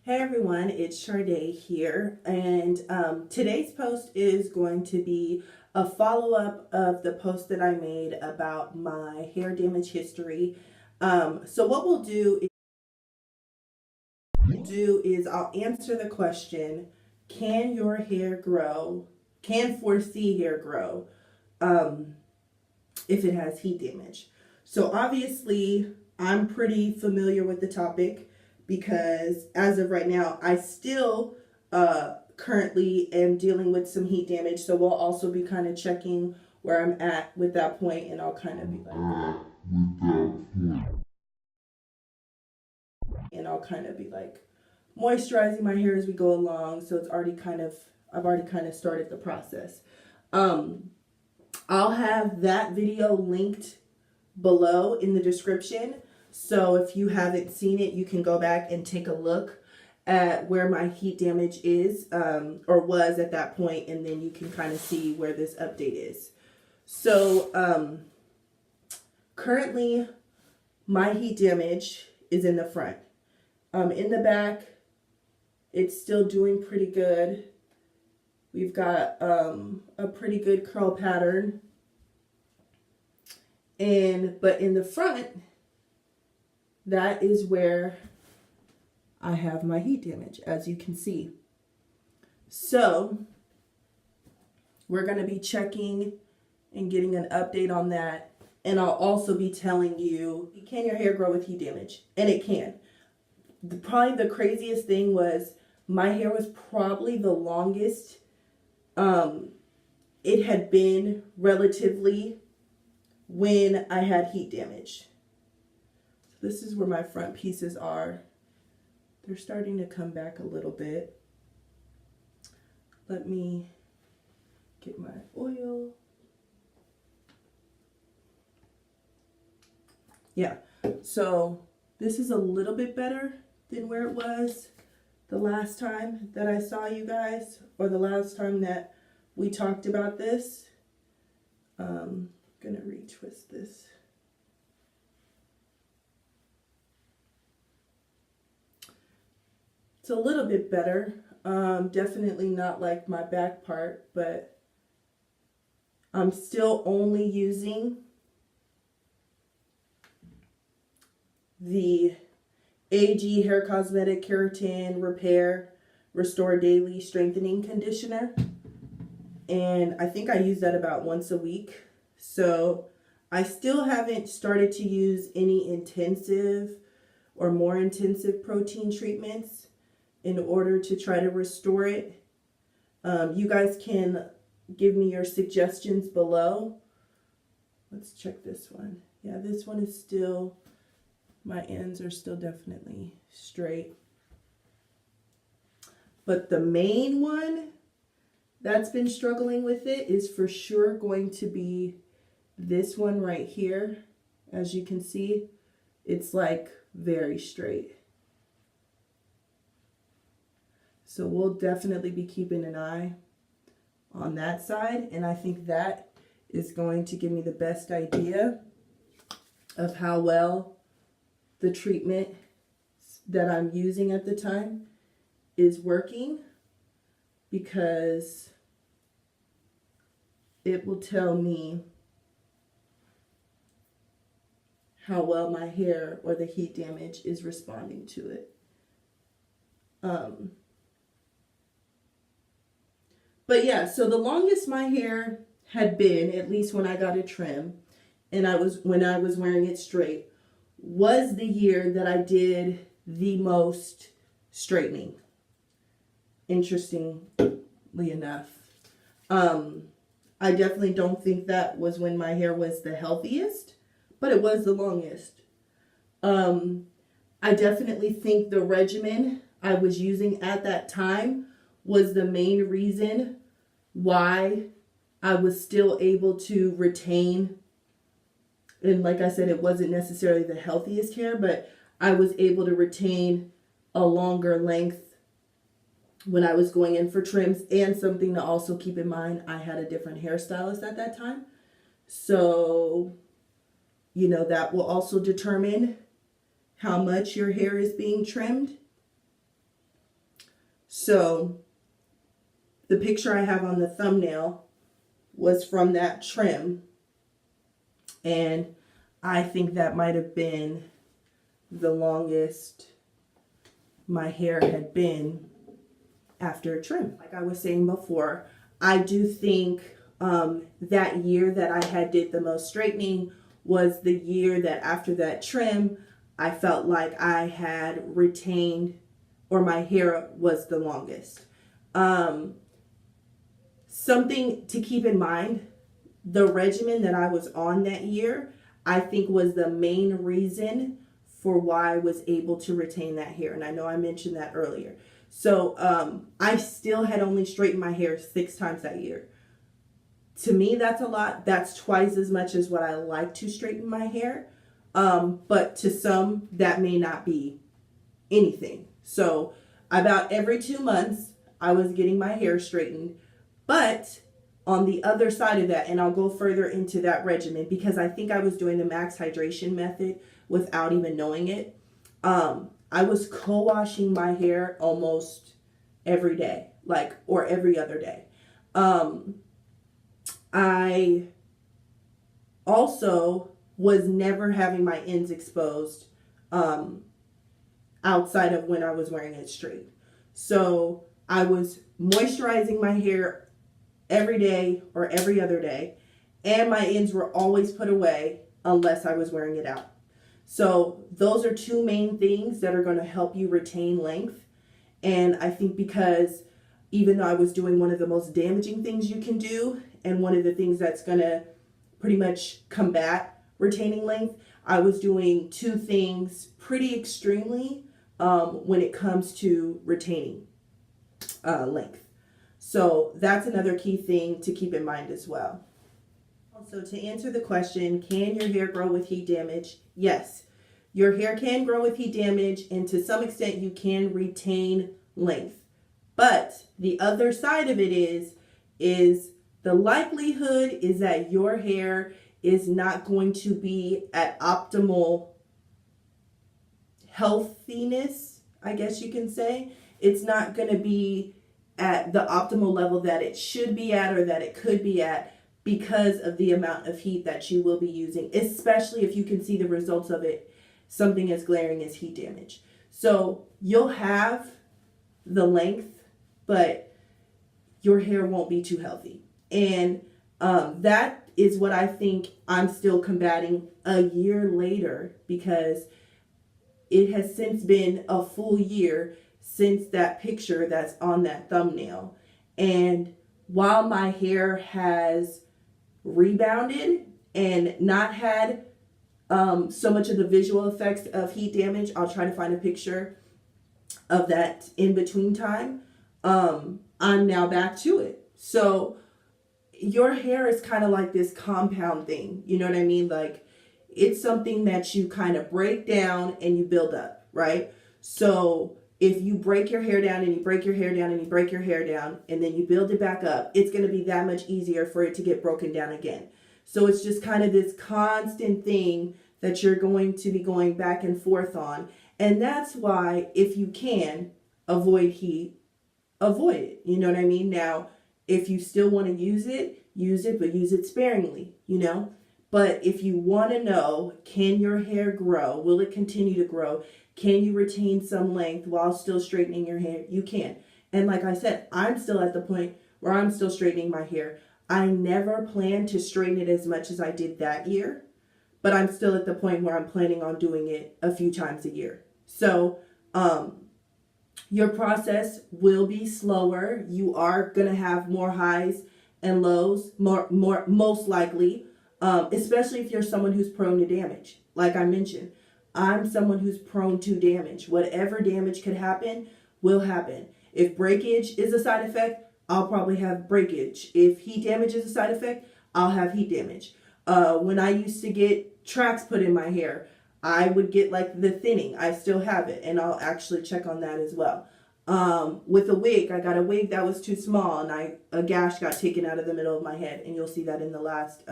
Hey everyone, it's Shardai here, and today's post is going to be a follow-up of the post that I made about my hair damage history. So what we'll do is I'll answer the question, can your hair grow, can 4C hair grow if it has heat damage? So obviously I'm pretty familiar with the topic because as of right now, I still currently am dealing with some heat damage. So we'll also be kind of checking where I'm at with that point, and I'll kind of be like, moisturizing my hair as we go along. So it's already I've already kind of started the process. I'll have that video linked below in the description. So if you haven't seen it, you can go back and take a look at where my heat damage is or was at that point, and then you can kind of see where this update is. So currently my heat damage is in the front. In the back, it's still doing pretty good. We've got a pretty good curl pattern. But in the front, that is where I have my heat damage, as you can see. So we're going to be checking and getting an update on that. And I'll also be telling you, can your hair grow with heat damage? And it can. Probably the craziest thing was my hair was probably the longest it had been relatively when I had heat damage. So this is where my front pieces are. They're starting to come back a little bit. Let me get my oil. Yeah, so this is a little bit better than where it was the last time that I saw you guys, or the last time that we talked about this. I'm gonna retwist this. It's a little bit better. Definitely not like my back part, but I'm still only using the AG Hair Cosmetic Keratin Repair Restore Daily Strengthening Conditioner. And I think I use that about once a week. So I still haven't started to use any intensive or more intensive protein treatments in order to try to restore it. You guys can give me your suggestions below. Let's check this one. Yeah, this one is still, my ends are still definitely straight. But the main one that's been struggling with it is for sure going to be this one right here. As you can see, it's like very straight. So we'll definitely be keeping an eye on that side. And I think that is going to give me the best idea of how well the treatment that I'm using at the time is working, because it will tell me how well my hair or the heat damage is responding to it. But yeah, so the longest my hair had been, at least when I got a trim, and when I was wearing it straight, was the year that I did the most straightening. Interestingly enough. I definitely don't think that was when my hair was the healthiest, but it was the longest. I definitely think the regimen I was using at that time was the main reason why I was still able to retain, and like I said, it wasn't necessarily the healthiest hair, but I was able to retain a longer length when I was going in for trims. And something to also keep in mind, I had a different hairstylist at that time. So, you know, that will also determine how much your hair is being trimmed. So the picture I have on the thumbnail was from that trim, and I think that might have been the longest my hair had been after a trim. Like I was saying before, I do think that year that I had did the most straightening was the year that after that trim, I felt like I had retained, or my hair was the longest. Something to keep in mind, the regimen that I was on that year, I think was the main reason for why I was able to retain that hair. And I know I mentioned that earlier. So I still had only straightened my hair 6 times that year. To me, that's a lot. That's twice as much as what I like to straighten my hair. But to some, that may not be anything. So about every 2 months, I was getting my hair straightened. But on the other side of that, and I'll go further into that regimen because I think I was doing the max hydration method without even knowing it. I was co-washing my hair almost every day, or every other day. I also was never having my ends exposed outside of when I was wearing it straight. So I was moisturizing my hair every day or every other day, and my ends were always put away unless I was wearing it out. So those are 2 main things that are going to help you retain length. And I think because even though I was doing one of the most damaging things you can do, and one of the things that's going to pretty much combat retaining length, I was doing 2 things pretty extremely when it comes to retaining length. So that's another key thing to keep in mind as well. So to answer the question, can your hair grow with heat damage? Yes, your hair can grow with heat damage, and to some extent you can retain length. But the other side of it is the likelihood is that your hair is not going to be at optimal healthiness, I guess you can say. It's not going to be at the optimal level that it should be at or that it could be at because of the amount of heat that you will be using, especially if you can see the results of it, something as glaring as heat damage. So you'll have the length, but your hair won't be too healthy. And that is what I think I'm still combating a year later, because it has since been a full year since that picture that's on that thumbnail. And while my hair has rebounded and not had so much of the visual effects of heat damage, I'll try to find a picture of that in between time, I'm now back to it. So your hair is kind of like this compound thing, you know what I mean? Like, it's something that you kind of break down and you build up, right? So if you break your hair down and you break your hair down and you break your hair down and then you build it back up, it's going to be that much easier for it to get broken down again. So it's just kind of this constant thing that you're going to be going back and forth on. And that's why, if you can avoid heat, avoid it. You know what I mean? Now, if you still want to use it, but use it sparingly, you know? But if you want to know, can your hair grow? Will it continue to grow? Can you retain some length while still straightening your hair? You can. And like I said, I'm still at the point where I'm still straightening my hair. I never planned to straighten it as much as I did that year, but I'm still at the point where I'm planning on doing it a few times a year. So, your process will be slower. You are going to have more highs and lows, most likely, especially if you're someone who's prone to damage. Like I mentioned, I'm someone who's prone to damage. Whatever damage could happen will happen. If breakage is a side effect, I'll probably have breakage. If heat damage is a side effect, I'll have heat damage. When I used to get tracks put in my hair, I would get like the thinning. I still have it, and I'll actually check on that as well. With a wig, I got a wig that was too small, and a gash got taken out of the middle of my head, and you'll see that in the last,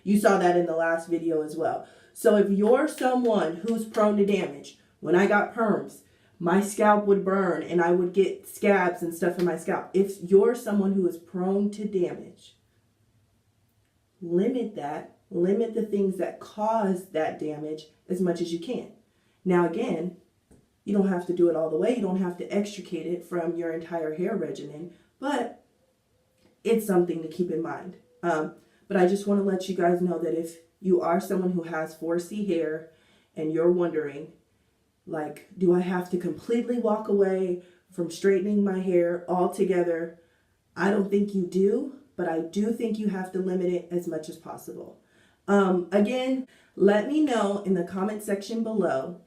you saw that in the last video as well. So if you're someone who's prone to damage, when I got perms, my scalp would burn and I would get scabs and stuff in my scalp. If you're someone who is prone to damage, limit that. Limit the things that cause that damage as much as you can. Now again, you don't have to do it all the way. You don't have to extricate it from your entire hair regimen, but it's something to keep in mind. But I just want to let you guys know that if you are someone who has 4C hair and you're wondering, like, do I have to completely walk away from straightening my hair altogether? I don't think you do, but I do think you have to limit it as much as possible. Again, let me know in the comment section below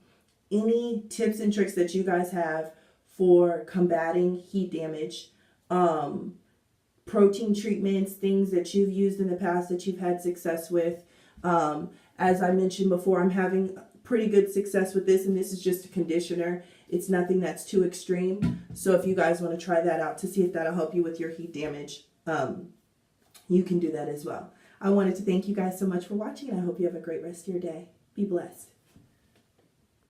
any tips and tricks that you guys have for combating heat damage, protein treatments, things that you've used in the past that you've had success with. As I mentioned before, I'm having pretty good success with this, and this is just a conditioner. It's nothing that's too extreme. So if you guys want to try that out to see if that'll help you with your heat damage, you can do that as well. I wanted to thank you guys so much for watching, and I hope you have a great rest of your day. Be blessed.